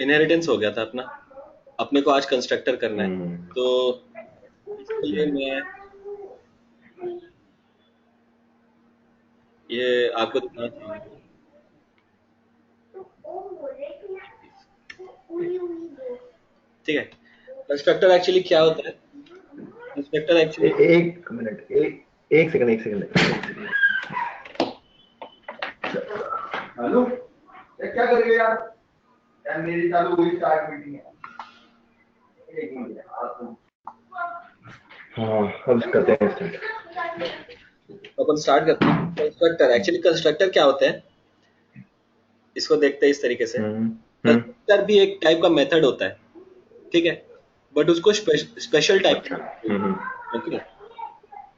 Inheritance हो गया था अपना, अपने को आज कंस्ट्रक्टर करना है। तो इसके लिए मैं ये आपको दिखाना चाहूंगा। ठीक है, कंस्ट्रक्टर एक्चुअली क्या होता है? कंस्ट्रक्टर एक्चुअली एक मिनट, एक सेकंड, एक सेकंड। हेलो, क्या कर रहे हो यार? यार मेरी चालू हुई स्टार्ट मीटिंग है। एक मिनट। हाँ, अब करते हैं स्टार्ट। अपन स्टार्ट करते हैं। कंस्ट्रक्टर एक्चुअली, कंस्ट्रक्टर क्या होता है इसको देखते हैं इस तरीके से। हम्म। हम्म। कंस्ट्रक्टर भी एक टाइप का मेथड होता है, ठीक है, बट उसको स्पेशल टाइप अच्छा। का, ओके।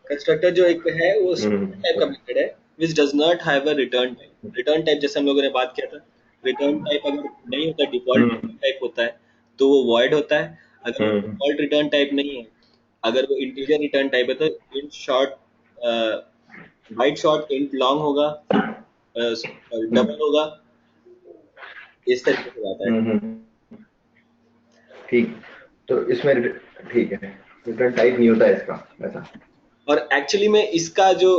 कंस्ट्रक्टर जो एक है वो स्पेशल टाइप का मेथड है which does not have a return type. Return type जैसे हम लोगों ने बात किया था, रिटर्न टाइप अगर नहीं होता, डिफॉल्ट हम्म। टाइप होता है तो वो वॉइड होता है। अगर वो हम्म। डिफॉल्ट रिटर्न टाइप नहीं है, अगर वो इंटीजर रिटर्न टाइप है, तो int short, bite short int long होगा, हम्म। डबल होगा, इस तरीके से जाता है। ठीक। तो इसमें ठीक है, रिटर्न टाइप नहीं होता है इसका ऐसा। और एक्चुअली में इसका जो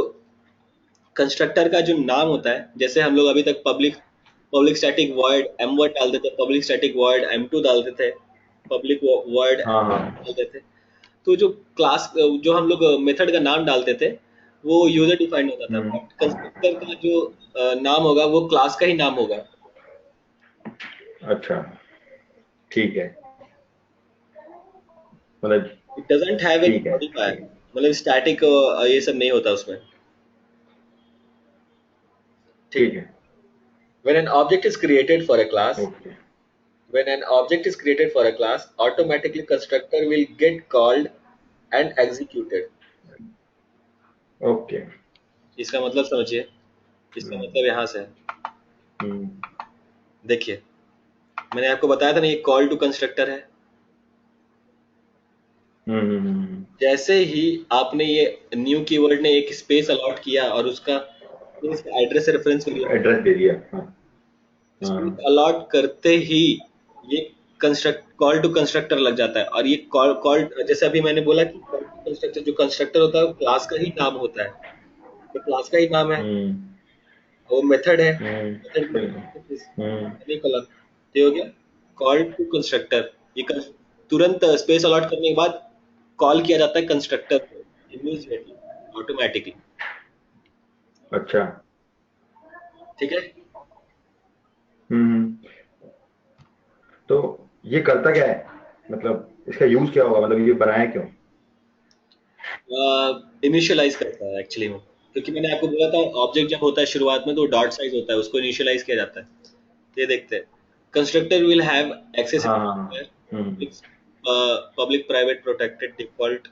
कंस्ट्रक्टर का जो नाम होता है, जैसे हम लोग अभी तक public public static void m1 डालते थे, पब्लिक स्टैटिक वॉइड m2 डालते थे, पब्लिक वॉइड हाँ हाँ। डालते थे। तो जो क्लास, जो हम लोग मेथड का नाम डालते थे वो यूजर डिफाइंड होता था, हम्म। बट कंस्ट्रक्टर का जो नाम होगा वो क्लास का ही नाम होगा। अच्छा, ठीक है, मतलब इट डजंट हैव एनी ठीक है, मॉडिफायर, ठीक है। मतलब स्टैटिक ये सब नहीं होता उसमें। ठीक ठीक है। है। when an object is created for a class okay. when an object is created for a class, automatically constructor will get called and executed। Okay. इसका मतलब समझिए, इसका हम्म। मतलब यहाँ से है। हम्म। देखिए, मैंने आपको बताया था ना ये कॉल टू कंस्ट्रक्टर है। जैसे ही आपने ये न्यू कीवर्ड ने एक स्पेस अलॉट किया और उसका स्पेस का एड्रेस रेफरेंस वेरिएबल, एड्रेस दे दिया, हाँ। स्पेस हाँ। अलॉट करते ही ये कंस्ट्रक्ट कॉल टू कंस्ट्रक्टर लग जाता है। और ये कॉल कॉल जैसे अभी मैंने बोला कि कॉल टू कंस्ट्रक्टर, जो कंस्ट्रक्टर होता है वो क्लास का ही नाम होता है, तो क्लास का ही नाम है, हम्म। वो मेथड है, मेथड बिल्कुल। हम्म। नहीं कॉलम, तो ये हो गया कॉल टू कंस्ट्रक्टर। ये तुरंत स्पेस अलॉट करने के बाद कॉल किया जाता है कंस्ट्रक्टर को इमीडिएटली, ऑटोमेटिकली। अच्छा। ठीक है। हम्म। तो ये करता क्या है, मतलब इसका यूज क्या होगा, मतलब ये बनाया क्यों? इनिशियलाइज करता है एक्चुअली वो, क्योंकि मैंने आपको बोला था ऑब्जेक्ट जब होता है शुरुआत में तो डॉट साइज होता है, उसको इनिशियलाइज किया जाता है। ये देखते हैं, कंस्ट्रक्टर विल हैव हाँ हाँ हाँ। Accessible public private protected default.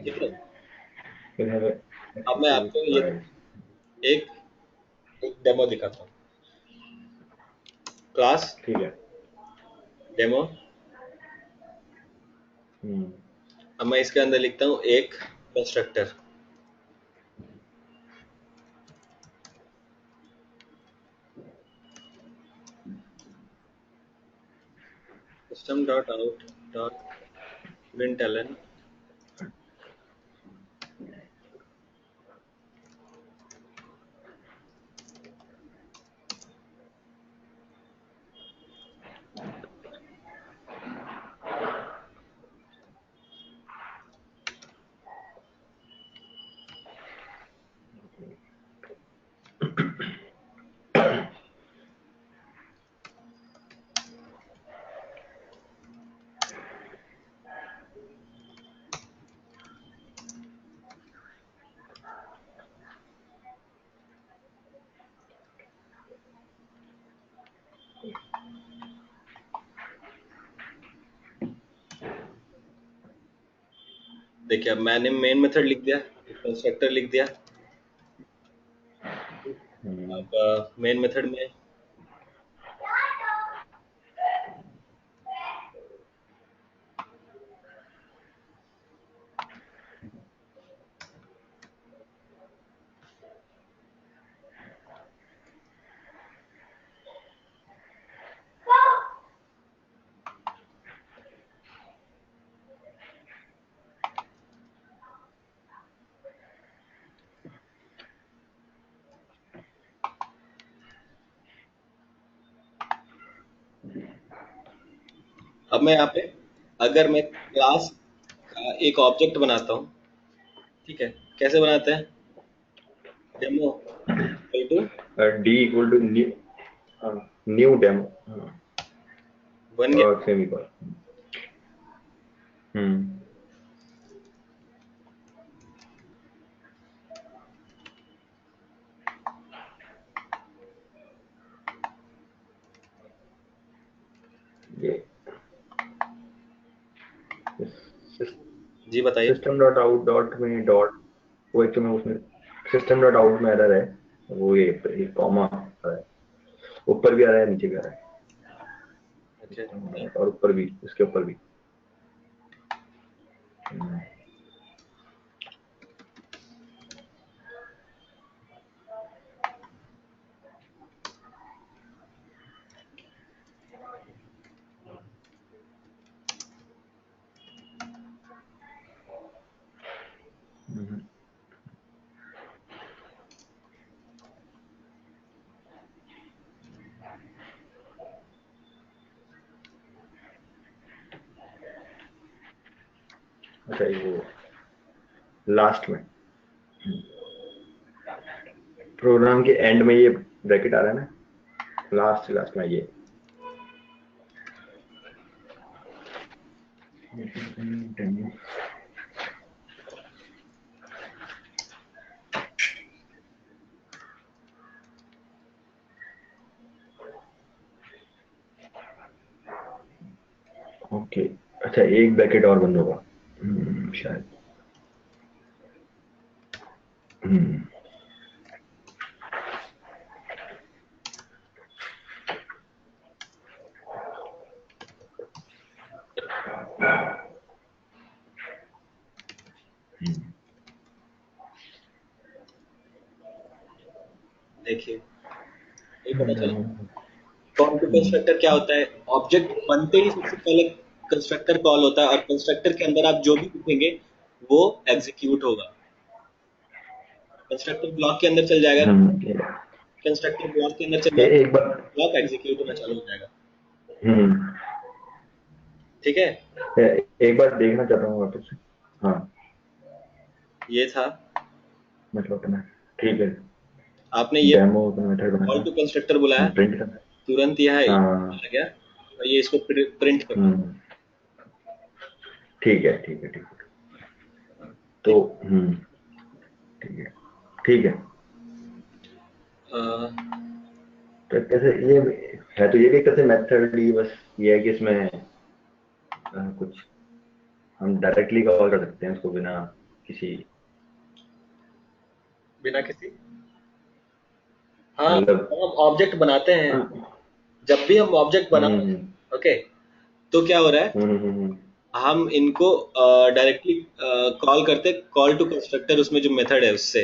ठीक है। फिर है अब मैं accessible आपको ये by- एक एक डेमो दिखाता हूँ। क्लास ठीक है। डेमो। हम्म। अब मैं इसके अंदर लिखता हूँ एक constructor, system dot out dot println. देखिए, अब मैंने मेन मेथड लिख दिया, कंस्ट्रक्टर लिख दिया। हम्म। अब मेन मेथड में अब मैं यहाँ पे अगर मैं क्लास का एक ऑब्जेक्ट बनाता हूँ, ठीक है, कैसे बनाते हैं? Demo equal to D equal to new demo बन गया। और सेमीकोलन। हम्म ये जी बताइए। सिस्टम डॉट आउट डॉट में डॉट, वो एक तो मैं उसमें सिस्टम डॉट आउट में एरर है, वो ये कॉमा है, ऊपर भी आ रहा है नीचे भी आ रहा है, अच्छा, और ऊपर भी, इसके ऊपर भी। अच्छा, ये वो लास्ट में प्रोग्राम के एंड में ये ब्रैकेट आ रहा है ना, लास्ट लास्ट में ये। ओके, अच्छा एक ब्रैकेट और बंद होगा शायद। हम्म, देखिए ये पता चला कॉल टू कंस्ट्रक्टर क्या होता है। ऑब्जेक्ट बनते ही सबसे पहले कंस्ट्रक्टर कॉल होता है, और कंस्ट्रक्टर के अंदर आप जो भी लिखेंगे वो एग्जीक्यूट होगा। कंस्ट्रक्टर ब्लॉक के अंदर चल जाएगा, ये- कंस्ट्रक्टर ब्लॉक के अंदर चल जाएगा, एक बार ब्लॉक एग्जीक्यूट होना चालू हो जाएगा। हम्म ठीक है, एक बार देखना चाहता हूँ वापस से। हाँ, ये था। मतलब अपना ठीक है, आपने ये डेमो अपना मेथड कॉल बनाया, टू कंस्ट्रक्टर बुलाया, प्रिंट करना। तुरंत यह हाँ, आ गया, और ये इसको प्रिंट कर। हम्म ठीक है ठीक है ठीक है। तो ठीक। ठीक है ठीक है। अ, तो कैसे ये है, तो ये भी कैसे मेथड ही, बस ये है कि इसमें कुछ हम डायरेक्टली कॉल कर सकते हैं उसको बिना किसी, बिना किसी, हाँ, मतलब हम ऑब्जेक्ट बनाते हैं। जब भी हम ऑब्जेक्ट बना रहे हम्म हैं, ओके, तो क्या हो रहा है, हम्म हम्म हम्म हम इनको डायरेक्टली कॉल करते, कॉल टू कंस्ट्रक्टर उसमें जो मेथड है उससे।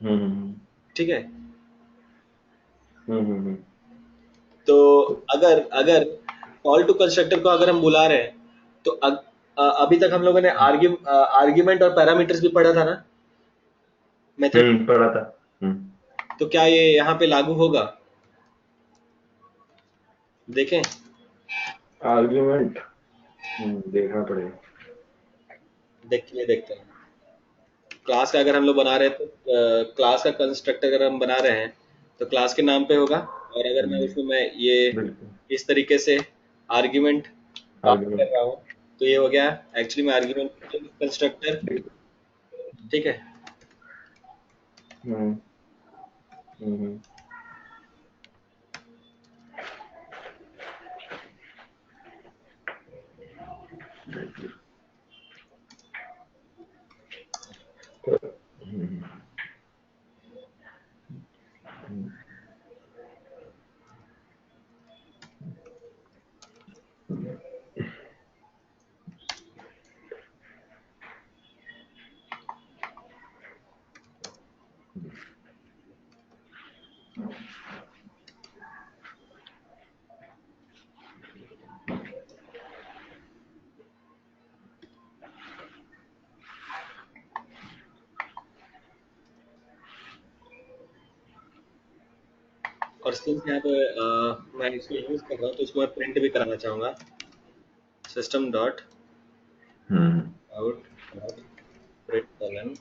हम्म ठीक है, हम्म। तो तो अगर अगर कॉल टू कंस्ट्रक्टर को अगर हम बुला रहे हैं, तो अभी तक हम लोगों ने आर्ग्यूमेंट और पैरामीटर्स भी पढ़ा था ना, मेथड। पढ़ा था। हम्म तो क्या ये यहाँ पे लागू होगा? देखें। आर्ग्यूमेंट देखना पड़ेगा। देखते हैं। क्लास का अगर हम लोग बना रहे हैं, तो क्लास का कंस्ट्रक्टर अगर हम बना रहे हैं तो क्लास के नाम पे होगा। और अगर मैं उसमें मैं ये बिल्कुल, इस तरीके से आर्ग्यूमेंट पास कर आर्ग्यूमेंट रहा हूँ, तो ये हो गया एक्चुअली में आर्ग्यूमेंट कंस्ट्रक्टर। बिल्कुल। ठीक है। हम्म हम्म बिल्कुल। तो हम्म, और सिंस यहाँ पे मैं इसको यूज कर रहा हूँ तो इसको मैं प्रिंट भी कराना चाहूंगा, system dot out dot println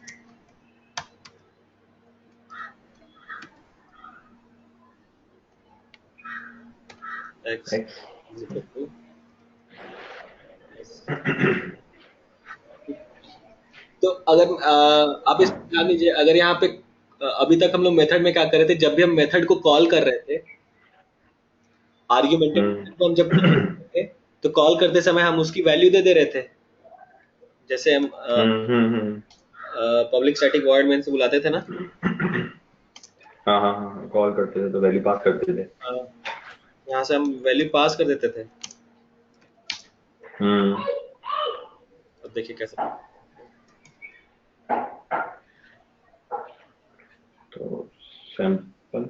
x X. Is equal to S. तो अगर आप इस ध्यान दीजिए, अगर यहाँ पे अभी तक हम लोग मेथड में क्या कर रहे थे, जब भी हम मेथड को कॉल कर रहे थे, आर्ग्यूमेंटेड हम्म मेथड को हम जब कॉल कर रहे थे, तो कॉल करते समय हम उसकी वैल्यू दे दे रहे थे। जैसे हम हम्म। पब्लिक स्टैटिक वॉइड मेन से बुलाते थे ना, हाँ हाँ हाँ, कॉल करते थे तो वैल्यू पास करते थे। यहाँ से हम वैल्यू पास कर देते थे। हम्म। अब देखिए कैसे। तो सैंपल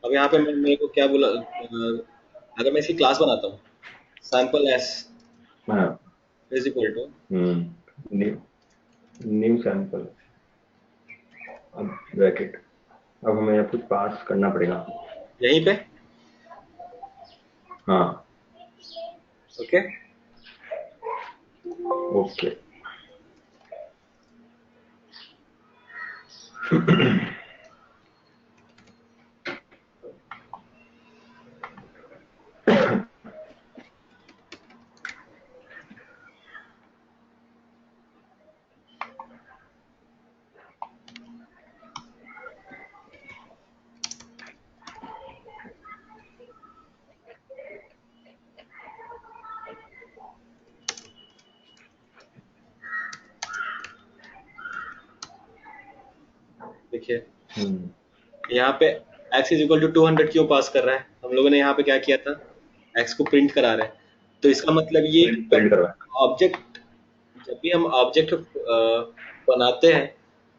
अब यहाँ पे मैं मेरे को क्या बोला, अगर मैं इसकी क्लास बनाता हूँ, सैंपल एस हाँ। Is equal to, new new sample, अब ब्रैकेट, अब हमें कुछ पास करना पड़ेगा। यहीं पे हाँ ओके। ओके। देखिए यहाँ पे x इज इक्वल टू 200 क्यों पास कर रहा है, हम लोगों ने यहाँ पे क्या किया था, x को प्रिंट करा रहे हैं। तो इसका मतलब ये कि प्रिंट प्रिंट करवाया। ऑब्जेक्ट, जब भी हम ऑब्जेक्ट बनाते हैं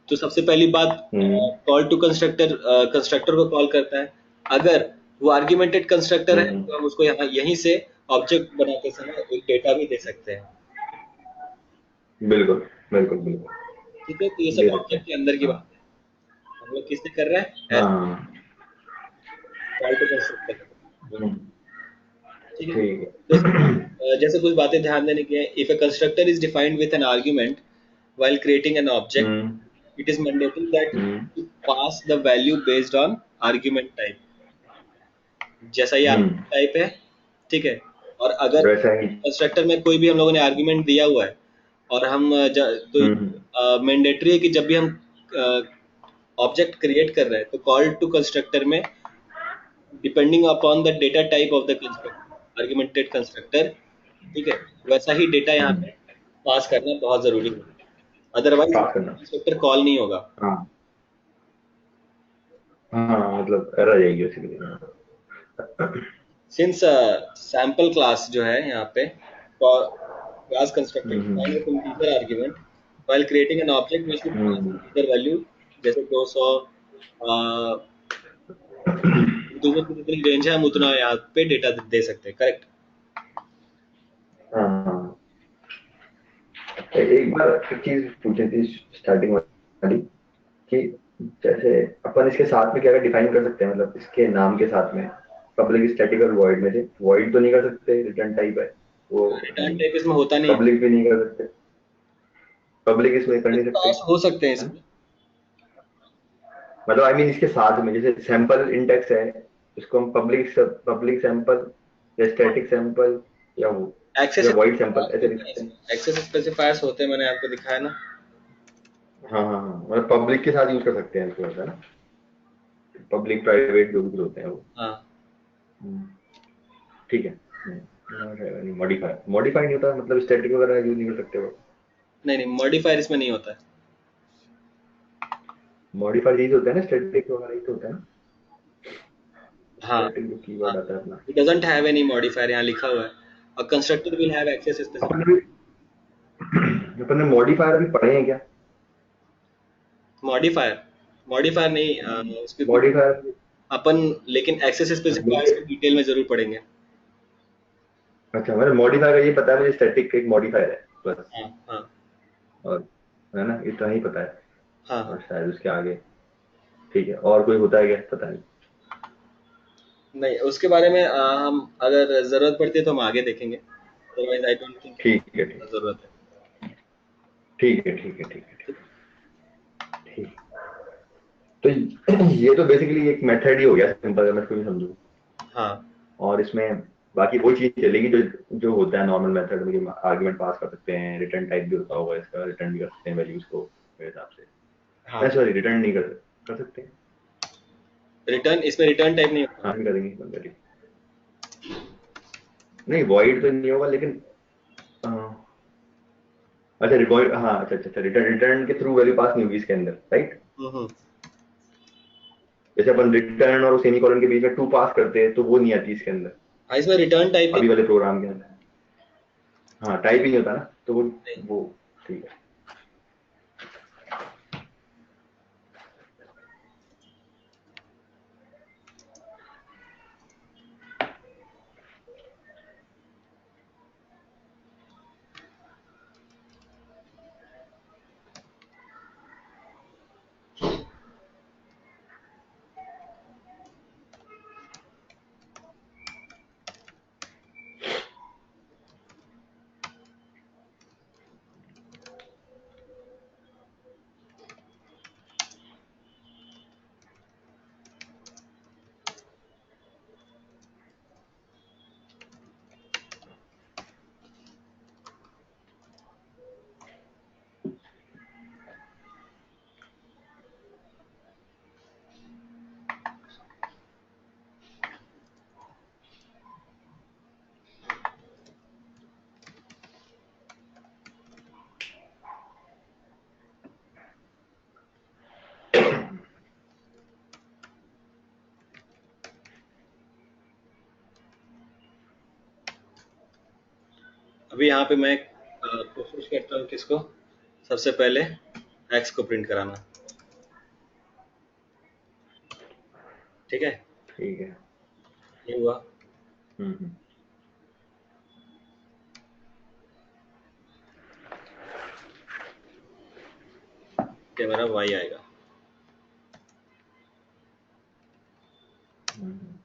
तो सबसे पहली बात कॉल टू कंस्ट्रक्टर, कंस्ट्रक्टर को कॉल करता है। अगर वो आर्ग्यूमेंटेड कंस्ट्रक्टर है तो हम उसको यहाँ यहीं से ऑब्जेक्ट बनाते समय एक डेटा भी दे सकते हैं। बिल्कुल बिल्कुल बिल्कुल ठीक है, तो ये दे सब सकते ऑब्जेक्ट हैं। के अंदर की हाँ बात है। हम लोग किससे कर रहे हैं, हाँ। Call to constructor. हम्म, ठीक है, ठीक है। जैसे कुछ बातें ध्यान देने की है। If a constructor is defined with an argument while creating an object, hmm it is mandatory that hmm to pass the value based on argument type। जैसा ये हम्म, argument type है, ठीक है। और अगर वैसा ही। कंस्ट्रक्टर में कोई भी हम लोगों ने आर्ग्यूमेंट दिया हुआ है और हम हम्म तो मैंडेटरी है कि जब भी हम ऑब्जेक्ट क्रिएट कर रहे हैं तो कॉल टू कंस्ट्रक्टर में depending upon the data type of the constructor, augmented constructor, ठीक है, वैसा ही डेटा यहाँ हम्म, पे पास करना बहुत जरूरी है, अदरवाइज पास करना। कंस्ट्रक्टर कॉल नहीं होगा। हाँ हाँ, मतलब एरर जाएगी बेसिकली। सिंस सैंपल क्लास जो है यहाँ पे class constructor defined with integer argument while creating an object we should pass hmm, integer value, जैसे 200 इंटीजर की जितनी रेंज है हम उतना यहाँ पे डेटा दे सकते हैं, करेक्ट। हाँ। एक बार एक चीज पूछी थी स्टार्टिंग वाली, कि जैसे अपन इसके साथ में क्या डिफाइन कर सकते हैं, मतलब इसके नाम के साथ में पब्लिक स्टैटिक और वॉइड में से वॉइड तो नहीं कर सकते, रिटर्न टाइप है वो, रिटर्न टाइप इसमें होता नहीं है, पब्लिक भी नहीं कर सकते, पब्लिक इसमें कर नहीं सकते, पास हो सकते हैं है ना? इसमें। मतलब आई मीन इसके साथ में जैसे सैंपल इंडेक्स है, उसको हम पब्लिक पब्लिक सैंपल या स्टैटिक सैंपल या वो एक्सेस या वॉइड सैंपल स्पेसिफायर्स ऐसे होते लिख हैं सकते हैं। इसमें, एक्सेस स्पेसिफायर्स होते हैं, मैंने आपको दिखाया ना। हाँ हाँ हाँ, मतलब पब्लिक के साथ यूज कर सकते हैं इसको, ऐसा ना, पब्लिक प्राइवेट जो भी होते हैं वो। हाँ हम्म, ठीक है। मॉडिफाई मॉडिफाई नहीं होता, मतलब स्टैटिक वगैरह यूज नहीं कर सकते वो। नहीं नहीं, मॉडिफायर इसमें नहीं होता है। मॉडिफाई यही तो होता है ना, स्टैटिक वगैरह यही तो होता है ना, हाँ स्टैटिक जो हाँ, कीवर्ड आता है अपना। it doesn't have any modifier यहाँ लिखा हुआ है। A constructor will have access upon specifier। ने अपन ने मॉडिफायर भी पढ़े हैं क्या? मॉडिफायर मॉडिफायर नहीं, उसके कुछ मॉडिफायर। अपन, लेकिन एक्सेस स्पेसिफायर्स को डिटेल में जरूर पढ़ेंगे। अच्छा, मतलब मॉडिफायर का ये पता है मुझे, स्टैटिक एक मॉडिफायर है बस। हाँ हाँ और है ना, इतना ही पता है। हाँ और हाँ। शायद उसके आगे ठीक है, और कोई होता है क्या, पता नहीं। नहीं, उसके बारे में हम अगर जरूरत पड़ती है तो हम आगे देखेंगे, अदरवाइज आई डोंट थिंक ठीक है, ठीक। जरूरत है। ठीक है, ठीक है, ठीक है, ठीक। ठीक। तो ये तो बेसिकली एक मेथड ही हो गया, सिंपल अगर मैं इसको भी समझूं। हाँ और इसमें बाकी वही चीज चलेगी जो जो होता है नॉर्मल मेथड में, आर्गुमेंट पास कर सकते हैं, रिटर्न टाइप भी होता होगा इसका, रिटर्न भी कर सकते हैं वैल्यूज को मेरे हिसाब से। हाँ। नहीं सॉरी, रिटर्न नहीं कर सकते हैं। रिटर्न, इसमें रिटर्न टाइप नहीं होता। हाँ, नहीं करेंगे बंदरी। नहीं, वॉइड तो नहीं होगा लेकिन अ, अच्छा रिवॉइड, हाँ, अच्छा अच्छा अच्छा, रिटर्न रिटर्न के थ्रू वैल्यू पास नहीं होगी इसके अंदर, राइट। हम्म। जैसे अपन रिटर्न और सेमीकोलन के बीच में टू पास करते हैं तो वो नहीं आती इसके अंदर, हाँ, इसमें रिटर्न टाइप ही अभी वाले प्रोग्राम के अंदर। हाँ, टाइप ही नहीं होता ना, तो नहीं। वो ठीक है। अभी यहाँ पे मैं कोशिश करता हूँ किसको, सबसे पहले एक्स को प्रिंट कराना। ठीक है, ठीक है। ये हुआ। हम्म। ये मेरा वाई आएगा। हम्म।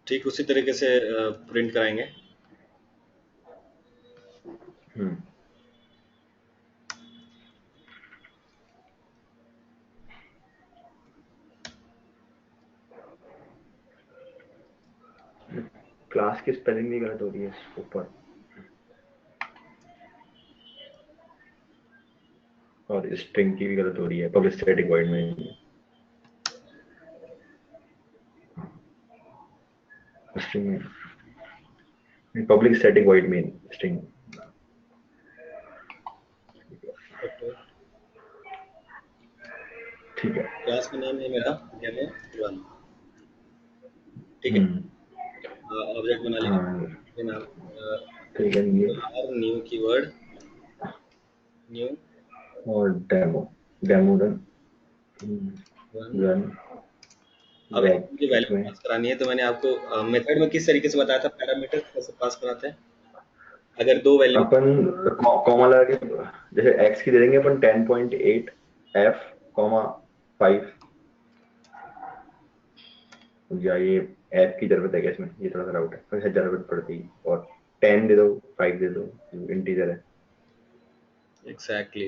ठीक उसी तरीके से प्रिंट कराएंगे। हम्म। क्लास की स्पेलिंग भी गलत हो रही है ऊपर, और स्ट्रिंग की भी गलत हो रही है पब्लिक स्टैटिक वॉइड में। स्ट्रिंग में, पब्लिक स्टैटिक वॉइड में स्ट्रिंग। ठीक है। क्लास का नाम है मेरा डेमो वन। ठीक है, हम्म। ऑब्जेक्ट बना लिया। हाँ, फिर नाम ठीक है ये। न्यू कीवर्ड, न्यू और demo, demo run, one. Run अब यहाँ पे मुझे ब्रैकेट वैल्यू में। पास करानी है, तो मैंने आपको मेथड में किस तरीके से बताया था, पैरामीटर कैसे पास कराते हैं अगर दो वैल्यू। अपन कॉमा लगा के, जैसे एक्स की दे देंगे अपन 10.8 एफ कॉमा 5, या ये एफ की जरूरत है क्या इसमें, ये थोड़ा सा डाउट है, पर शायद जरूरत पड़ती है। और 10 दे दो, 5 दे दो, इंटीजर है। एग्जैक्टली।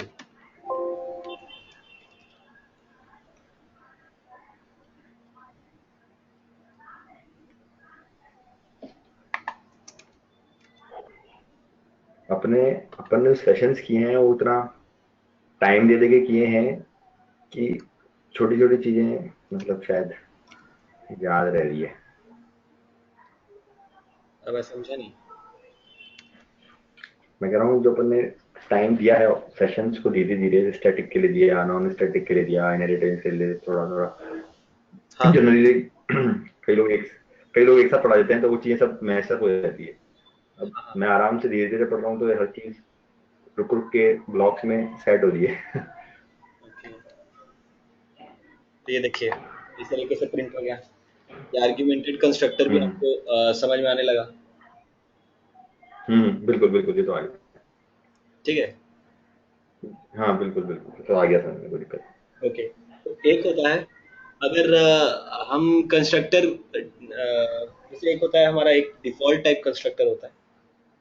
अपने अपन ने सेशंस किए हैं वो उतना टाइम दे दे के किए हैं कि छोटी छोटी चीजें मतलब शायद याद रह रही है। अब मैं समझा नहीं। मैं कह रहा हूँ जो अपन ने टाइम दिया है सेशंस को, धीरे धीरे स्टैटिक के लिए दिया, नॉन स्टैटिक के लिए दिया, इनहेरिटेंस के लिए थोड़ा थोड़ा हाँ जनरली कई लोग एक साथ पढ़ा देते हैं तो वो चीजें सब मैशअप हो जाती है। अब हाँ हाँ। मैं आराम से धीरे धीरे पढ़ रहा हूँ तो हर चीज रुक रुक के ब्लॉक्स में सेट हो रही है। ओके, तो ये देखिए इस तरीके से प्रिंट हो गया। ये आर्ग्यूमेंटेड कंस्ट्रक्टर भी हम्म आपको समझ में आने लगा। बिल्कुल बिल्कुल, ये तो आ गया। ठीक है। हाँ बिल्कुल बिल्कुल, तो आ गया समझ में, कोई दिक्कत ओके, तो एक होता है अगर हम कंस्ट्रक्टर, जैसे एक होता है हमारा एक डिफॉल्ट टाइप कंस्ट्रक्टर होता है,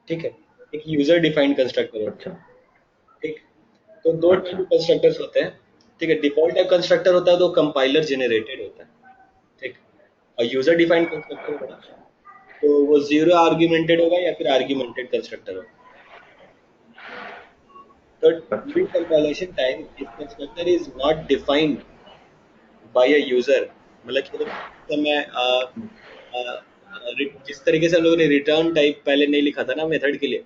ठीक है, एक यूजर डिफाइंड कंस्ट्रक्टर नहीं। होता अच्छा है। ठीक, तो दो टाइप अच्छा। के कंस्ट्रक्टर्स होते हैं। ठीक है, डिफॉल्ट टाइप कंस्ट्रक्टर होता है तो कंपाइलर जनरेटेड होता है। ठीक, और यूजर डिफाइंड कंस्ट्रक्टर होता है अच्छा तो वो जीरो आर्ग्यूमेंटेड होगा या फिर आर्ग्यूमेंटेड कंस्ट्रक्टर होगा। तो अच्छा। During compilation time if constructor is not defined by a user, मतलब कि समय जिस तरीके से हम लोगों ने रिटर्न टाइप पहले नहीं लिखा था ना मेथड के लिए,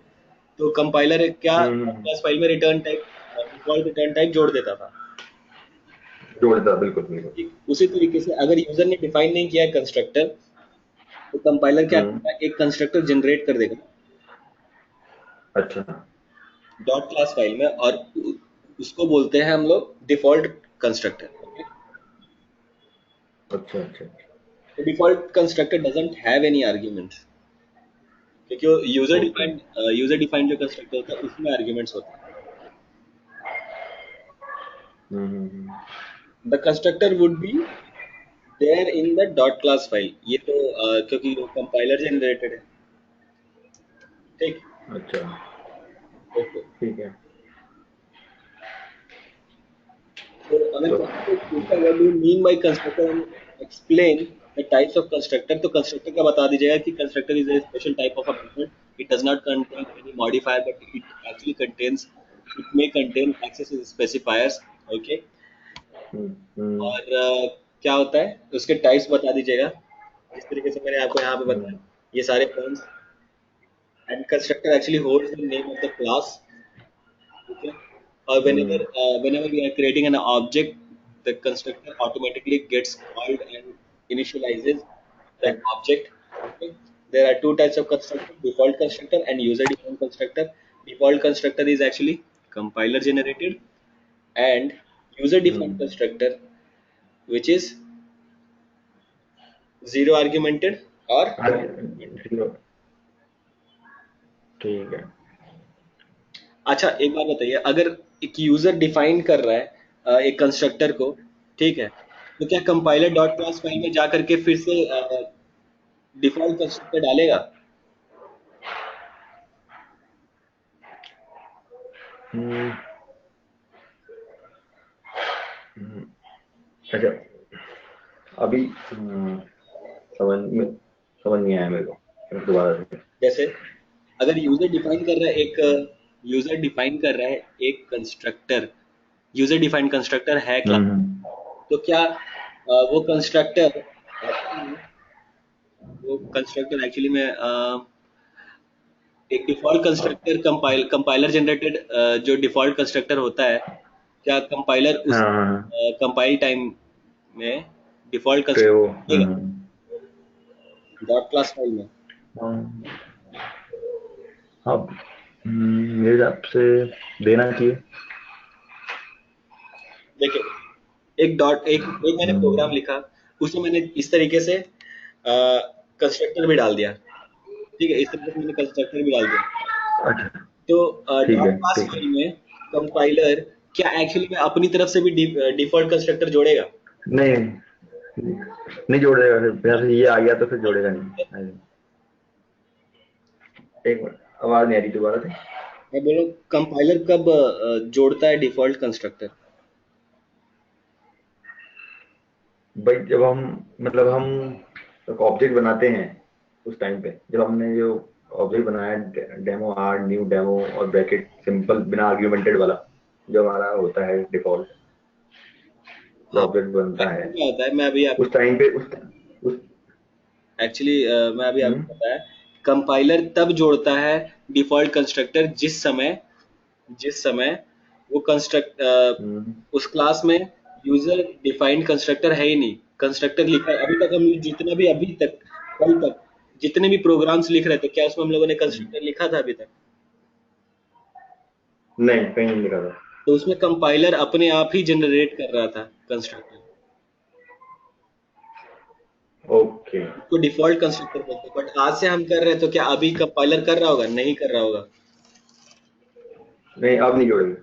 तो कंपाइलर क्या हम्म, क्लास फाइल में return type, default return type जोड़ देता था। जोड़ता बिल्कुल बिल्कुल। ठीक, उसी तरीके से अगर यूजर ने डिफाइन नहीं किया है कंस्ट्रक्टर, तो कंपाइलर क्या हम्म। करता है, एक कंस्ट्रक्टर जनरेट कर देगा अच्छा डॉट क्लास फाइल में, और उसको बोलते हैं हम लोग डिफॉल्ट कंस्ट्रक्टर। ओके, अच्छा अच्छा। तो default constructor doesn't have any arguments, क्योंकि वो ओके। यूजर डिफाइंड जो कंस्ट्रक्टर होता है उसमें आर्ग्यूमेंट्स होते हैं। Hmm. The constructor would be there in the dot class file, ये तो क्योंकि वो कंपाइलर जनरेटेड है। ठीक, अच्छा ओके। ठीक है। तो अगर तो क्वेश्चन कोई पूछा what do you mean by constructor and explain the types of constructor, तो कंस्ट्रक्टर का बता दीजिएगा कि constructor is a special type of a method, it does not contain any modifier but it actually contains, it may contain access specifiers। Okay, hmm और क्या होता है उसके टाइप्स बता दीजिएगा, जिस तरीके से मैंने आपको यहाँ पे बताया हम्म ये सारे forms. And constructor actually holds the name of the class. Okay. Or hmm whenever we are creating an object, the constructor automatically gets called and initializes that object. Okay. There are two types of constructor: default constructor and user-defined constructor. Default constructor is actually compiler generated, and user-defined hmm. constructor, which is zero argumented or argumented. चलो, ठीक है। अच्छा, एक बात बताइए, अगर एक user define कर रहा है एक कंस्ट्रक्टर को, ठीक है, तो क्या कंपाइलर डॉट क्लास फाइल में जा करके फिर से डिफॉल्ट कंस्ट्रक्टर डालेगा? हम्म हम्म, अच्छा अभी समझ नहीं आया मेरे को, दोबारा से। जैसे अगर यूजर डिफाइन कर रहा है एक कंस्ट्रक्टर, यूजर डिफाइंड कंस्ट्रक्टर है क्लास, हम्म। तो क्या वो कंस्ट्रक्टर एक्चुअली में एक डिफॉल्ट कंस्ट्रक्टर कंपाइलर जनरेटेड जो डिफॉल्ट कंस्ट्रक्टर होता है, क्या कंपाइलर उस हाँ कंपाइल टाइम में डिफॉल्ट पे वो कंस्ट्रक्टर देगा डॉट क्लास फाइल में? हाँ हाँ, मेरे हिसाब से देना चाहिए। देखिए एक मैंने प्रोग्राम हम्म, लिखा, उसमें मैंने इस तरीके से कंस्ट्रक्टर भी डाल दिया। ठीक है, इस तरीके से मैंने कंस्ट्रक्टर भी डाल दिया। अच्छा तो ठीक डॉट है क्लास ठीक है। फाइल में कंपाइलर क्या एक्चुअली में अपनी तरफ से भी डिफॉल्ट कंस्ट्रक्टर जोड़ेगा? नहीं नहीं जोड़ेगा, फिर फिर ये आ गया तो फिर जोड़ेगा नहीं। एक मिनट, आवाज नहीं आ रही, दोबारा से। मैं बोल रहा हूँ कंपाइलर कब जोड़ता है डिफॉल्ट कंस्ट्रक्टर? भाई जब हम मतलब हम एक ऑब्जेक्ट बनाते हैं उस टाइम पे, जब हमने जो ऑब्जेक्ट बनाया, डेमो आर न्यू डेमो और ब्रैकेट सिंपल बिना आर्ग्यूमेंटेड वाला जो हमारा होता है डिफॉल्ट जो हाँ, ऑब्जेक्ट बनता है, एक्चुअली क्या होता है, मैं अभी आप उस टाइम पे उस एक्चुअली मैं अभी हम्म आपको बताया, कंपाइलर तब जोड़ता है डिफॉल्ट कंस्ट्रक्टर जिस समय वो कंस्ट्रक्ट हम्म उस क्लास में यूजर डिफाइंड कंस्ट्रक्टर है ही नहीं, कंस्ट्रक्टर लिखा है अभी तक, हम जितना भी अभी तक कल तक जितने भी प्रोग्राम्स लिख रहे थे, क्या उसमें हम लोगों ने कंस्ट्रक्टर लिखा था अभी तक? नहीं, कहीं नहीं लिखा था। तो उसमें कंपाइलर अपने आप ही जनरेट कर रहा था कंस्ट्रक्टर, ओके। उसको डिफॉल्ट कंस्ट्रक्टर बोलते हैं। बट आज से हम कर रहे हैं, तो क्या अभी कंपाइलर कर रहा होगा? नहीं कर रहा होगा। नहीं, अब नहीं जोड़ेंगे।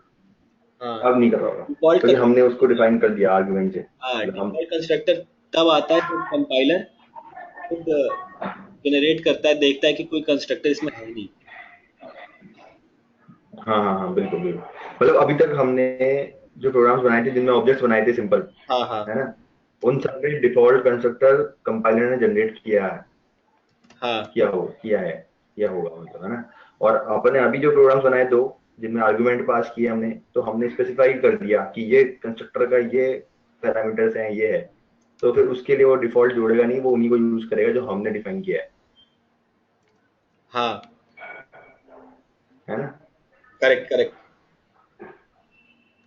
हाँ, अब नहीं कर रहा होगा, डिफॉल्ट क्योंकि हमने उसको कंस्ट्रक्टर, डिफाइन कर दिया आर्गुमेंट से, हाँ मतलब हम। डिफॉल्ट कंस्ट्रक्टर तब आता है जब कंपाइलर खुद जनरेट करता है, देखता है कि कोई कंस्ट्रक्टर इसमें है नहीं। हाँ हाँ हाँ, बिल्कुल बिल्कुल। मतलब अभी तक हमने जो प्रोग्राम्स बनाए थे जिनमें ऑब्जेक्ट्स बनाए थे सिंपल, हाँ हाँ है ना, उन सब में डिफॉल्ट कंस्ट्रक्टर कंपाइलर ने जनरेट किया है, हाँ किया होगा मतलब, है ना। और अपने अभी जो प्रोग्राम्स बनाए दो जिनमें आर्गुमेंट पास किए हमने, तो हमने स्पेसिफाई कर दिया कि ये कंस्ट्रक्टर का ये पैरामीटर्स हैं, ये है। तो फिर उसके लिए वो डिफॉल्ट जोड़ेगा नहीं, वो उन्हीं को यूज करेगा जो हमने डिफाइन किया हाँ, है ना। Correct correct.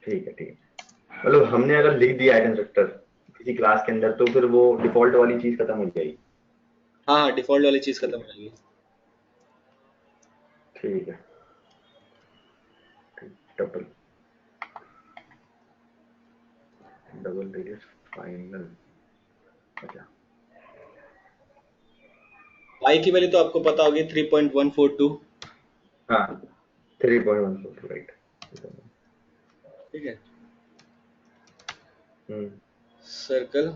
ठीक है, ठीक है। मतलब हमने अगर लिख दिया है कंस्ट्रक्टर किसी क्लास के अंदर, तो फिर वो डिफॉल्ट वाली चीज खत्म हो जाएगी। हाँ हाँ, डिफॉल्ट वाली चीज खत्म हो जाएगी। ठीक है, ठीक। Double double radius final. अच्छा। पाई की वैल्यू तो आपको पता होगी, 3.142। हाँ, 3.14, राइट। ठीक है। हम्म सर्कल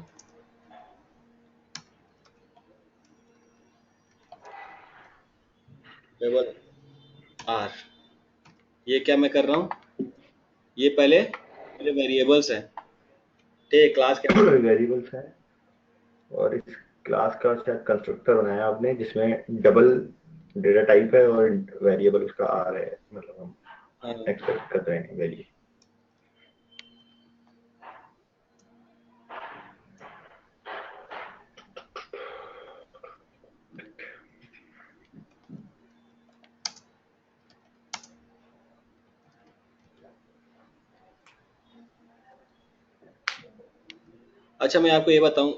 लेवल आर, ये क्या मैं कर रहा हूँ, ये पहले मेरे वेरिएबल्स हैं, ठीक है, क्लास के अंदर। वेरिएबल्स है, और इस क्लास का शायद कंस्ट्रक्टर बनाया आपने जिसमें डबल डेटा टाइप है और वेरिएबल उसका आर है, मतलब हम हाँ, एक्सपेक्ट कर रहे हैं वैल्यू। अच्छा मैं आपको ये बताऊं,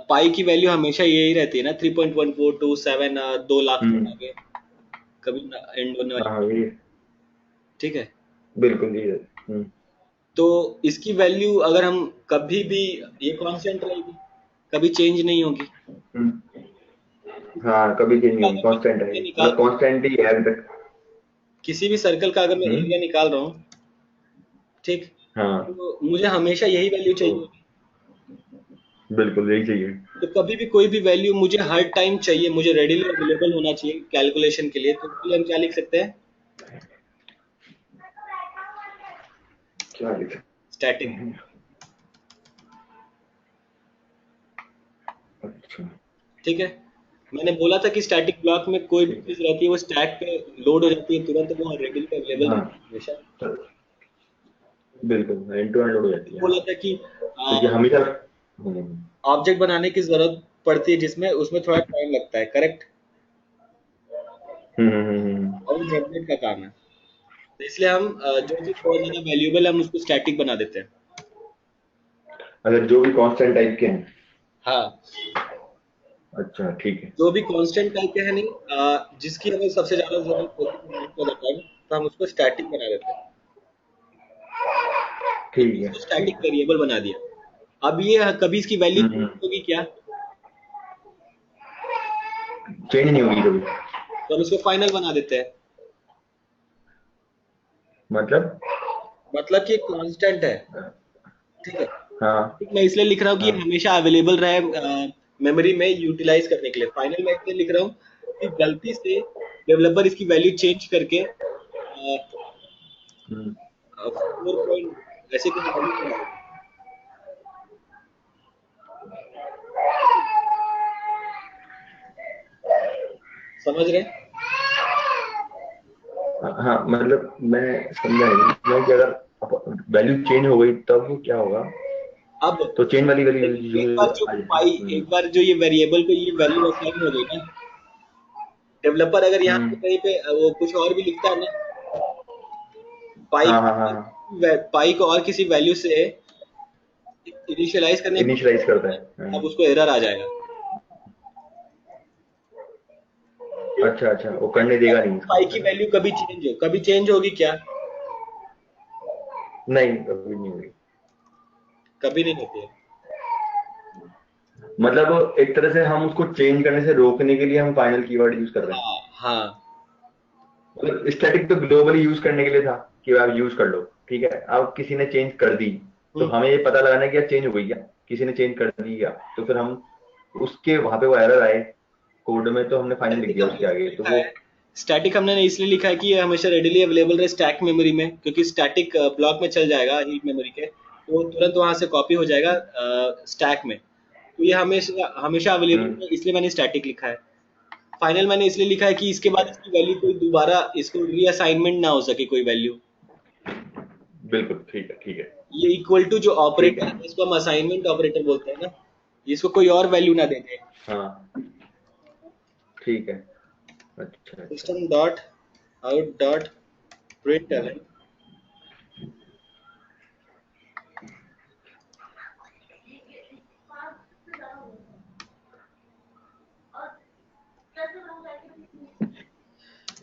पाई की वैल्यू हमेशा यही रहती है ना, 3.1427, 2 लाख तक हम्म आगे कभी एंड होने वाली, हाँ, ये ठीक है। बिल्कुल ये तो इसकी वैल्यू अगर हम कभी भी, ये कांस्टेंट रहेगी, कभी चेंज नहीं होगी। हम्म हाँ, कभी चेंज नहीं होगी, अगर मैं कांस्टेंट है, एरिया निकाल मतलब कांस्टेंट ही है अभी तक। किसी भी सर्कल का अगर मैं हम्म एरिया निकाल रहा हूँ, ठीक, हाँ, तो मुझे हमेशा यही वैल्यू तो चाहिए होगी। बिल्कुल यही चाहिए। तो कभी भी कोई भी वैल्यू मुझे हर टाइम चाहिए, मुझे रेडिली अवेलेबल होना चाहिए कैलकुलेशन के लिए, तो उसके लिए हम क्या लिख सकते हैं? क्या लिख सकते स्टैटिक। हैं? अच्छा। ठीक है, मैंने बोला था कि स्टैटिक ब्लॉक में कोई भी ठीक चीज रहती है वो स्टैक पे लोड हो जाती है तुरंत, वो रेडिली है। अवेलेबल हाँ, रहती है हमेशा। बिल्कुल एंड टू एंड लोड हो जाती है, बोला हाँ। था कि तो ये हमेशा ऑब्जेक्ट बनाने की जरूरत पड़ती है जिसमें उसमें थोड़ा टाइम लगता है, करेक्ट, और वो जनरेट का काम है। तो इसलिए हम जो चीज बहुत ज्यादा वैल्यूएबल है हम उसको स्टैटिक बना देते हैं। अगर जो भी कांस्टेंट टाइप के हैं। हाँ, अच्छा, ठीक है। जो भी कांस्टेंट टाइप के है नहीं, जिसकी हमें सबसे ज्यादा जरूरत होती है मोस्ट ऑफ द टाइम, तो हम उसको स्टैटिक बना देते हैं। ठीक हमने है, इसको ठीक स्टैटिक है। वेरिएबल बना दिया। अब ये कभी इसकी वैल्यू चेंज होगी क्या? चेंज नहीं होगी कभी। तो हम इसको फाइनल बना देते हैं। मतलब मतलब कि कांस्टेंट है, ठीक है। हाँ ठीक, मैं इसलिए लिख रहा हूँ कि ये हाँ हमेशा अवेलेबल रहे मेमोरी में यूटिलाइज करने के लिए। फाइनल मैं इसलिए लिख रहा हूँ कि गलती से डेवलपर इसकी वैल्यू चेंज करके हम्म, 4 पॉइंट ऐसे कुछ वैल्यू में आएगा, समझ रहे हैं? हाँ मतलब मैं समझा नहीं, मैं कि अगर वैल्यू चेंज हो गई तब क्या होगा, अब तो चेंज वाली वैल्यू एक बार जो आ जाए। पाई, एक बार जो ये वेरिएबल को ये वैल्यू असाइन हो गई ना, डेवलपर अगर यहाँ पे हम्म, कहीं पे वो कुछ और भी लिखता है ना, पाई हाँ हाँ हाँ हाँ, पाई को और किसी वैल्यू से इनिशियलाइज करने की इनिशियलाइज कोशिश करता करता है। है, अब उसको एरर आ जाएगा। अच्छा अच्छा, वो करने देगा नहीं इसको, पाई है की ना? वैल्यू कभी चेंज होगी क्या? नहीं, कभी नहीं हुई। कभी नहीं होती है। मतलब एक तरह से हम उसको चेंज करने से रोकने के लिए हम फाइनल कीवर्ड यूज कर रहे हैं। हाँ हाँ। मतलब स्टैटिक तो ग्लोबली यूज करने के लिए था कि आप यूज कर लो, ठीक है। अब किसी ने चेंज कर दी, तो हम्म, हमें ये पता लगाना है कि चेंज हो गई क्या, किसी ने चेंज कर दी क्या, तो फिर हम उसके वहां पे वो एरर आए कोड में, तो हमने फाइनल लिख स्टैटिक दिया हमने उसके आगे, इसलिए तो लिखा वो। है, स्टैटिक हमने इसलिए लिखा है कि ये हमेशा रेडिली अवेलेबल रहे स्टैक मेमोरी में, क्योंकि स्टैटिक ब्लॉक में चल जाएगा हीप मेमोरी के, तो वो तुरंत वहां से कॉपी हो जाएगा स्टैक में, तो ये हमेशा हमेशा अवेलेबल हम्म, है, इसलिए मैंने स्टैटिक लिखा है। फाइनल मैंने इसलिए लिखा है कि इसके ठीक बाद है, इसकी वैल्यू कोई दोबारा इसको रीअसाइनमेंट ना हो सके कोई वैल्यू। बिल्कुल ठीक है, ठीक है, ये इक्वल टू जो ठीक ऑपरेटर है। है इसको हम असाइनमेंट ऑपरेटर बोलते हैं ना, इसको कोई और वैल्यू ना दे दे। हाँ, ठीक है, अच्छा अच्छा। System dot out dot print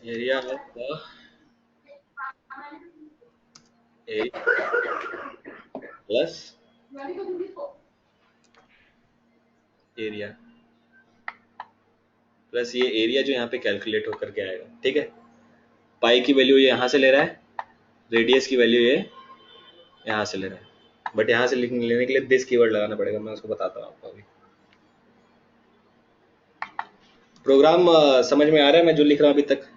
area of the plus area, plus ये एरिया जो यहाँ पे कैलकुलेट होकर के आएगा, ठीक है। पाई की वैल्यू ये यहाँ से ले रहा है, रेडियस की वैल्यू ये यहाँ से ले रहा है, बट यहाँ से लेने के लिए दिस कीवर्ड लगाना पड़ेगा, मैं उसको बताता हूँ आपको अभी। प्रोग्राम समझ में आ रहा है मैं जो लिख रहा हूँ अभी तक?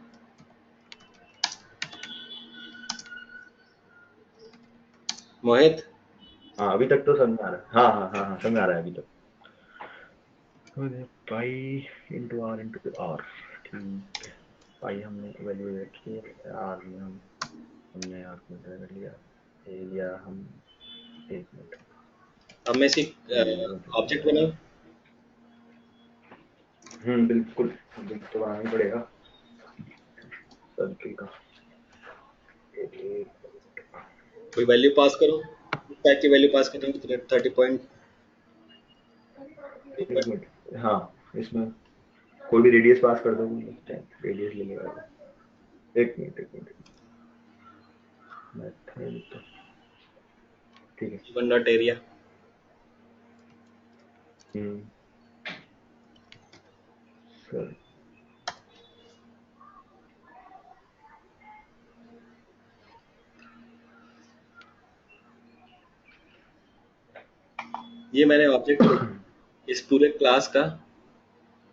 मोहित? हाँ, अभी तक तो समझ में आ रहा है, हाँ हाँ हाँ हाँ, समझ में आ रहा है अभी तक। पाई इंटू आर, ठीक है। पाई हमने वैल्यू रखी है, आर में हमने आर को enter कर लिया, एरिया हम, एक मिनट, अब मैं इसी एरिया ऑब्जेक्ट बनाऊँ? बिल्कुल, बिल्कुल तो बनाना ही पड़ेगा सर्किल का। कोई वैल्यू पास करूँ, किस टाइप की वैल्यू पास करेंगे? 30 पॉइंट। एक मिनट, हाँ, इसमें कोई भी रेडियस पास कर दो, रेडियस ले लेगा। एक मिनट, एक मिनट, मेथड, ठीक है। One dot area. Hmm, sir, ये मैंने ऑब्जेक्ट इस पूरे क्लास का,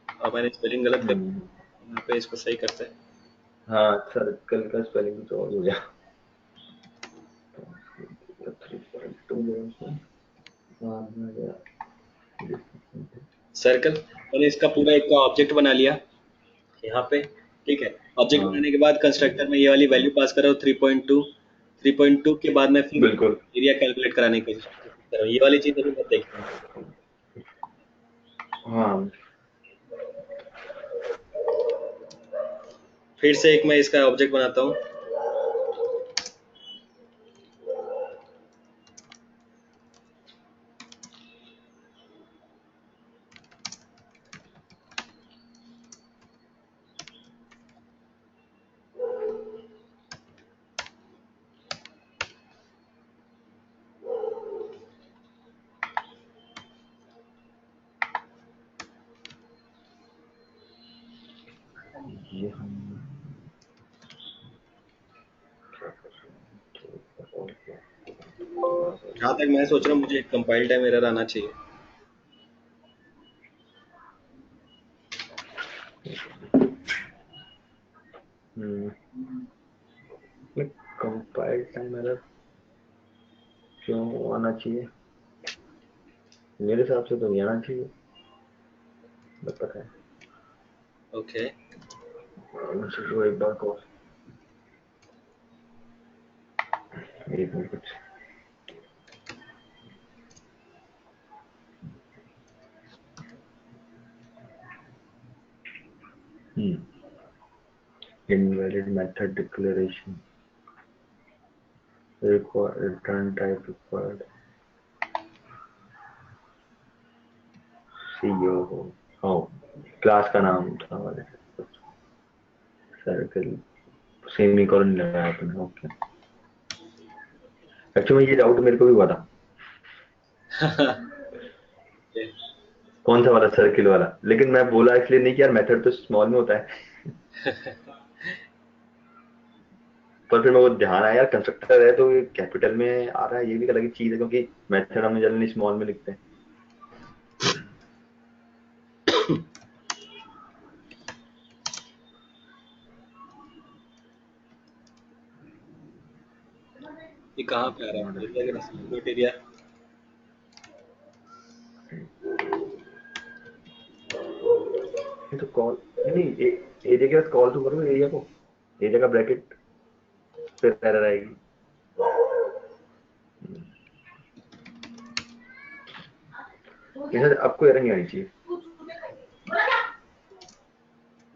और मैंने स्पेलिंग गलत कर हम्म, यहाँ पे, इसको सही करते हैं। हाँ, सर्कल का स्पेलिंग तो और हो गया। सर्कल, मैंने इसका पूरा एक का ऑब्जेक्ट बना लिया यहाँ पे, ठीक है। ऑब्जेक्ट हाँ, बनाने के बाद ठीक है, कंस्ट्रक्टर में ये वाली वैल्यू पास कर रहा हूँ 3.2। 3.2 के बाद मैं फिर बिल्कुल। एरिया कैलकुलेट कराने की कोशिश कर रहा हूँ, ये वाली चीज अभी मत देखना। हाँ, फिर से एक मैं इसका ऑब्जेक्ट बनाता हूँ। ये हम क्या कर रहे हैं, जहाँ तक मैं सोच रहा हूँ मुझे एक कंपाइल टाइम एरर आना चाहिए। हम्म, कंपाइल टाइम एरर क्यों आना चाहिए? मेरे हिसाब से तो नहीं आना चाहिए, बट पता है ओके मुझे जो एक बार को एक मिनट कुछ invalid method declaration required return type required CEO हाँ क्लास का नाम था वाले सर्कल सेमीकोलन लगाया आपने। ओके एक्चुअली ये डाउट मेरे को भी हुआ था, कौन सा वाला सर्किल वाला, लेकिन मैं बोला इसलिए नहीं कि यार मेथड तो स्मॉल में होता है पर फिर मेरे को ध्यान आया यार कंस्ट्रक्टर है तो ये कैपिटल में आ रहा है, ये भी एक अलग चीज है क्योंकि मेथड हम जनरली स्मॉल में लिखते हैं। ये कहाँ पे आ रहा है एरिया के सपोर्ट एरिया? ये तो कॉल नहीं एरिया के बाद कॉल तो करो एरिया को, एरिया का ब्रैकेट फिर एरर आएगी। आपको एरर नहीं आनी चाहिए।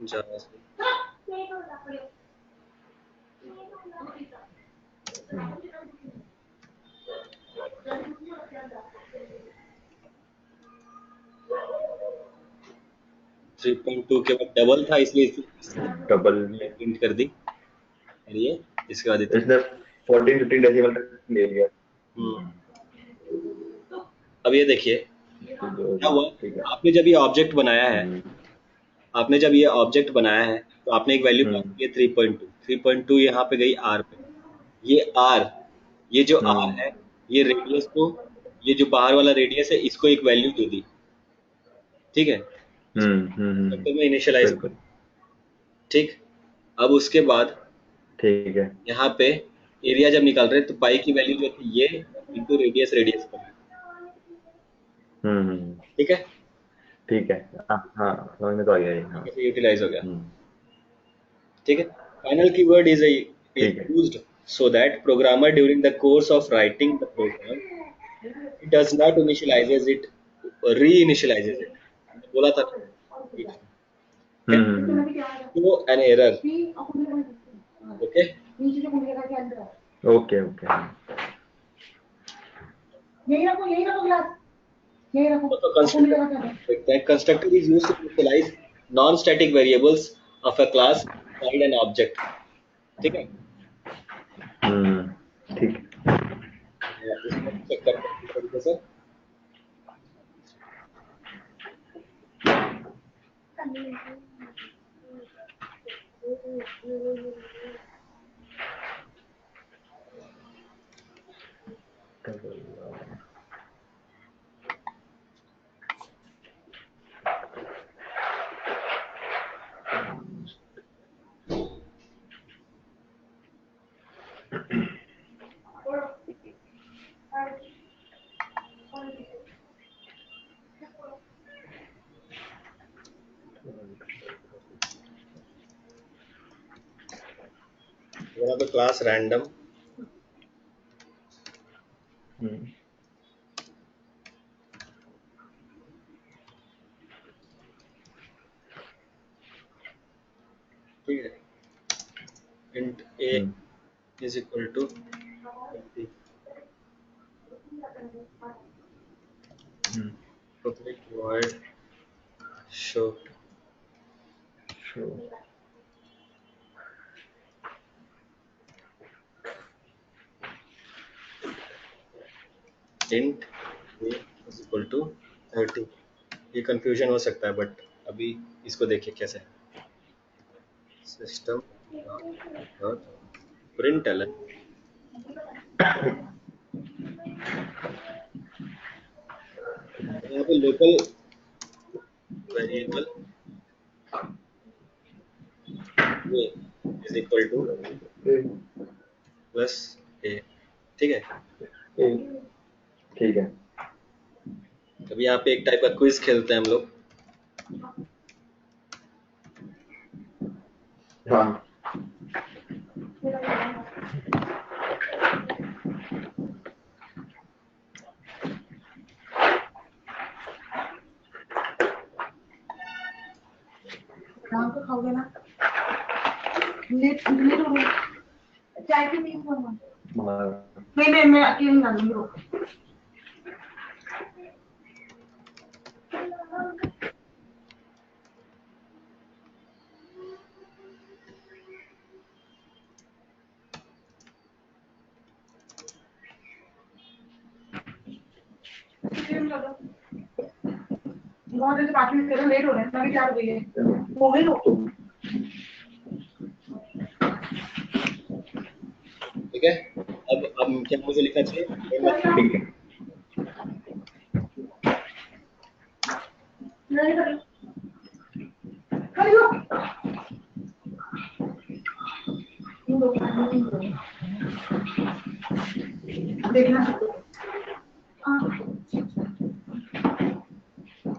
जावा से 3.2 के बाद डबल था इसलिए डबल प्रिंट कर दी। और ये इसके बाद इसने 14-15 डेसिमल तक ले लिया। अब ये देखिए क्या हुआ, आपने जब ये ऑब्जेक्ट बनाया है, आपने जब ये ऑब्जेक्ट बनाया है तो आपने एक वैल्यू पास की 3.2, 3.2 यहाँ पे गई आर पे। ये आर, ये जो आर है ये रेडियस को, ये जो बाहर वाला रेडियस है इसको एक वैल्यू दे दी, ठीक है, इसको में इनिशियलाइज, ठीक। अब उसके बाद ठीक है यहाँ पे एरिया जब निकाल रहे हैं तो पाई की वैल्यू जो थी ये इंटू रेडियस, रेडियस पर, ठीक है, ठीक है हाँ समझ में तो आ गया ये। हाँ यूटिलाइज हो गया, ठीक है। Final keyword is used so that programmer during the course of writing the program it does not initializes it, reinitializes it, बोला था तो an error, okay okay okay so constructor is used to initialize non-static variables of a class inside an object, ठीक है। ठीक इसको check करते हैं इस तरीके से। One of the class random, ठीक है, int a is equal to 20, public void show int a is equal to 30। ये कंफ्यूजन हो सकता है बट अभी इसको देखिए कैसे सिस्टम डॉट प्रिंटलन, यहाँ पे लोकल वेरिएबल ये इज इक्वल टू बस ए, ठीक है। ठीक है। अभी यहाँ पे एक टाइप का क्विज खेलते हैं हम लोग। हाँ शाम को खाओगे ना? लेट लेट हो गया। चाय क्यों नहीं हुआ? नहीं मैं अकेले ना लूंगी। बहुत देर से बात नहीं कर रहे, लेट हो रहे हैं। अभी 4 बजे हो गए तो ठीक है। अब क्या मुझे लिखना चाहिए? ठीक है। नहीं करें। करियो। देखना। हाँ।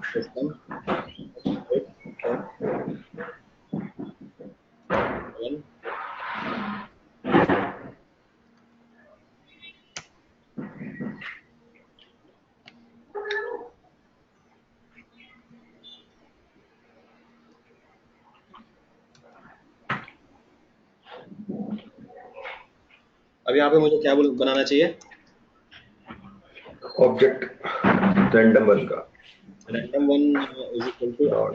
सिस्टम वन अब यहाँ पे मुझे क्या बनाना चाहिए? ऑब्जेक्ट रैंडम वन का random one is equal to R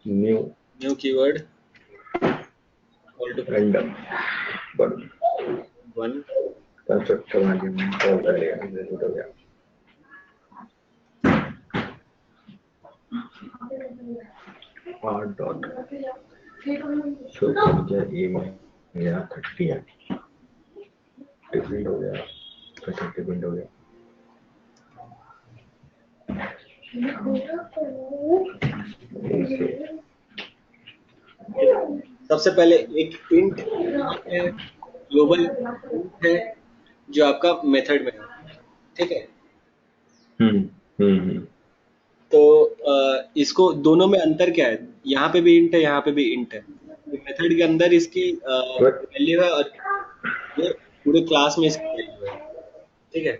new new keyword equal to random one constructor में कॉल कर लिया, एग्जीक्यूट हो गया। आर डॉट शो कर दिया, ए में मेरा 30 है, डिफरेंट हो गया, 30 डिफरेंट हो गया। सबसे पहले एक इंट है, ग्लोबल इंट है जो आपका मेथड में है, ठीक है। तो इसको दोनों में अंतर क्या है? यहाँ पे भी इंट है, यहाँ पे भी इंट है। मेथड के अंदर इसकी वैल्यू है और ये पूरे क्लास में इसकी वैल्यू है, ठीक है।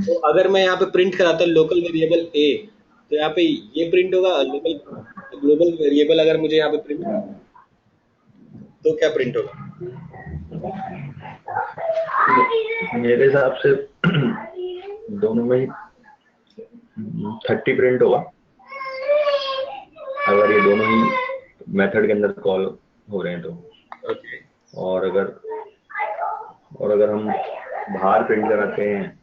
तो अगर मैं यहाँ पे प्रिंट कराता हूँ लोकल वेरिएबल ए, तो यहाँ पे ये प्रिंट होगा। लोकल ग्लोबल वेरिएबल अगर मुझे यहाँ पे प्रिंट तो क्या प्रिंट होगा? मेरे हिसाब से दोनों में ही 30 प्रिंट होगा, अगर ये दोनों ही मेथड के अंदर कॉल हो रहे हैं तो। ओके। और अगर हम बाहर प्रिंट कराते हैं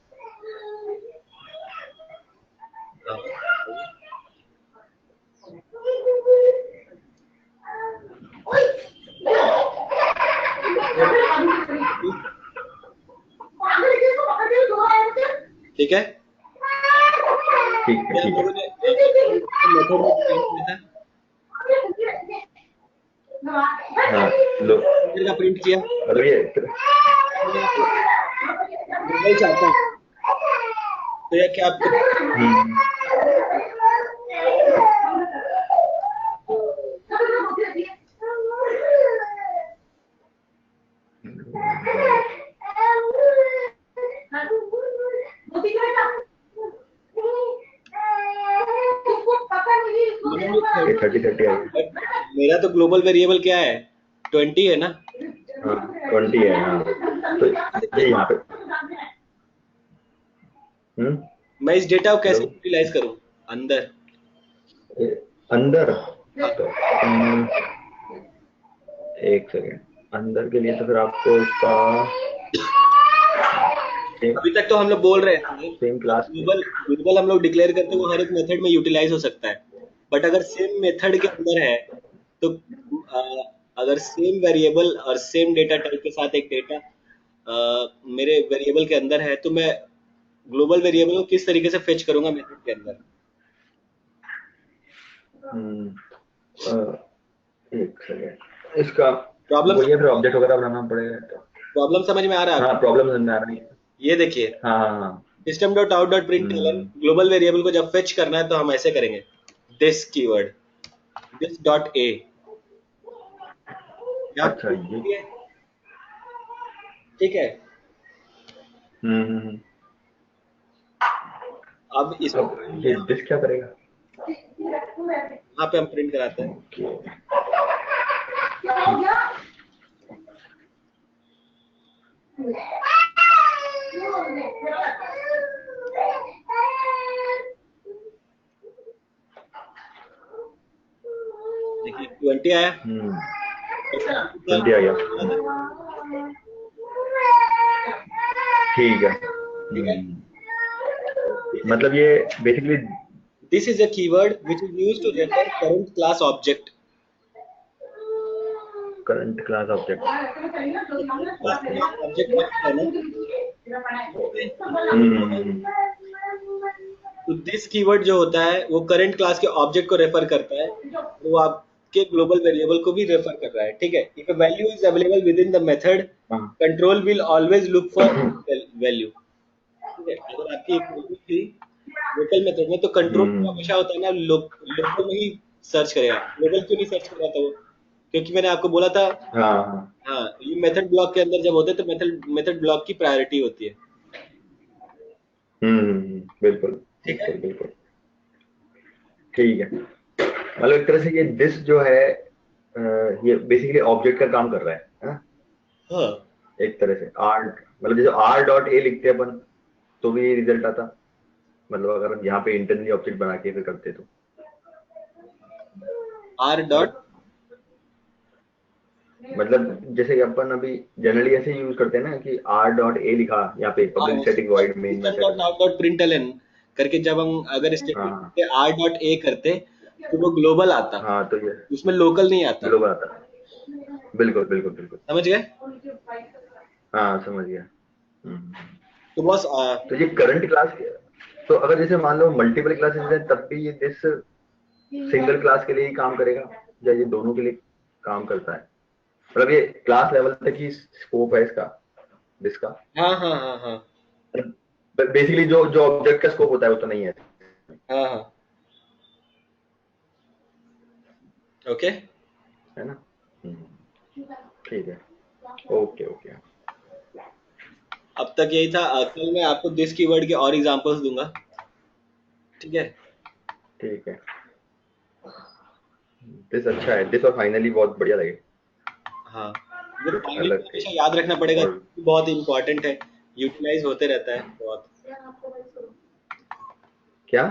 ठीक है। ठीक है, ठीक है। मेथड में था हाँ लो का प्रिंट किया। अगर ये ग्लोबल चाहता हूँ तो यह क्या आपको ये 30 है। मेरा तो ग्लोबल वेरिएबल क्या है? 20 है ना? हाँ 20 है। हाँ तो ये यहाँ पे मैं इस डेटा को कैसे यूटिलाइज करूं अंदर तो एक सेकेंड, अंदर के लिए तो फिर आपको इसका अभी तक तो हम लोग बोल रहे हैं सेम क्लास ग्लोबल हम लोग डिक्लेयर करते हैं वो हर एक मेथड में यूटिलाइज हो सकता है। बट अगर सेम मेथड के अंदर है तो अगर सेम वेरिएबल और सेम डेटा टाइप के साथ एक डेटा मेरे वेरिएबल के अंदर है तो मैं ग्लोबल वेरिएबल को किस तरीके से फेच करूंगा मेथड के अंदर? एक सेकेंड, इसका प्रॉब्लम वो ये फिर ऑब्जेक्ट वगैरह बनाना पड़ेगा तो। प्रॉब्लम समझ में आ रहा है हाँ आपको? प्रॉब्लम समझ में आ रही है। ये देखिए, हाँ हाँ हाँ। System dot out dot println hmm, global variable को जब फेच करना है तो हम ऐसे करेंगे, this keyword, this dot a, यहाँ अच्छा print ये। करिए, ठीक है। हम्म। अब इसको अब ये दिस क्या करेगा? यहाँ पे हम प्रिंट कराते हैं। ओके। क्या हो गया? देखिए 20 आया, और 20 आ गया। ठीक है। ठीक है। मतलब ये basically this is a keyword which is used to refer current class object. Current class object. Object है ना, तो दिस कीवर्ड जो होता है वो करंट क्लास के ऑब्जेक्ट को रेफर करता है, वो आपके ग्लोबल वेरिएबल को भी रेफर कर रहा है, ठीक है। If a value is available within the method, हाँ। Control will always look for value, ठीक है। अगर आपकी एक वैल्यू थी लोकल मेथड में, तो कंट्रोल हमेशा होता है ना लोकल में ही सर्च करेगा, ग्लोबल क्यों नहीं सर्च कर रहा था वो, क्योंकि मैंने आपको बोला था, हाँ हाँ। हाँ, ये मेथड ब्लॉक के अंदर जब होते हैं तो मेथड ब्लॉक की प्रायोरिटी होती है, बिल्कुल ठीक है। बिल्कुल बिल्कुल। ठीक है, मतलब एक तरह से ये दिस जो है ये बेसिकली ऑब्जेक्ट का काम कर रहा है हाँ? हाँ एक तरह से आर, मतलब जैसे आर डॉट ए लिखते हैं अपन तो भी रिजल्ट आता, मतलब अगर हम यहाँ पे इंटरनली ऑब्जेक्ट बना के फिर करते तो, आर डॉट, मतलब मतलब जैसे कि अपन अभी जनरली ऐसे यूज करते हैं ना कि आर डॉट ए लिखा यहाँ पे public static void main system method dot में। आउट डॉट प्रिंटलन करके जब हम अगर स्टेटमेंट हाँ पे आर डॉट ए करते तो वो ग्लोबल आता, हाँ, तो ये उसमें लोकल नहीं आता, ग्लोबल आता है। बिल्कुल बिल्कुल बिल्कुल। समझ गए? हाँ समझ गया। तो बस तो ये करंट क्लास, तो अगर जैसे मान लो मल्टीपल क्लासेस हैं तब भी ये दिस सिंगल क्लास के लिए ही काम करेगा या ये दोनों के लिए काम करता है? मतलब ये क्लास लेवल तक ही स्कोप है इसका, दिस का। हाँ हाँ हाँ हाँ बेसिकली जो जो ऑब्जेक्ट का स्कोप होता है वो तो नहीं है, हाँ हाँ, ओके। है ना? ठीक है। Okay okay. अब तक यही था, कल मैं आपको दिस कीवर्ड के और एग्जांपल्स दूंगा, ठीक है। ठीक है, दिस अच्छा है, दिस और फाइनली बहुत बढ़िया लगे, हाँ, ये कुछ फाइनली अलग थे। हमेशा याद रखना पड़ेगा, और बहुत इंपॉर्टेंट है, यूटिलाइज होते रहता है बहुत। क्या,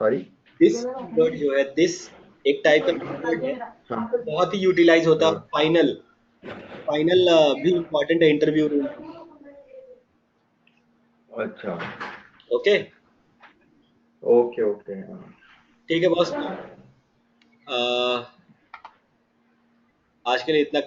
सॉरी? दिस कीवर्ड जो है, दिस एक टाइप का कीवर्ड है, हाँ बहुत ही यूटिलाइज होता है, हाँ। फाइनल फाइनल भी इम्पोर्टेंट है इंटरव्यू रूम, अच्छा। ओके। ओके ओके हाँ। ठीक है बॉस, आज के लिए इतना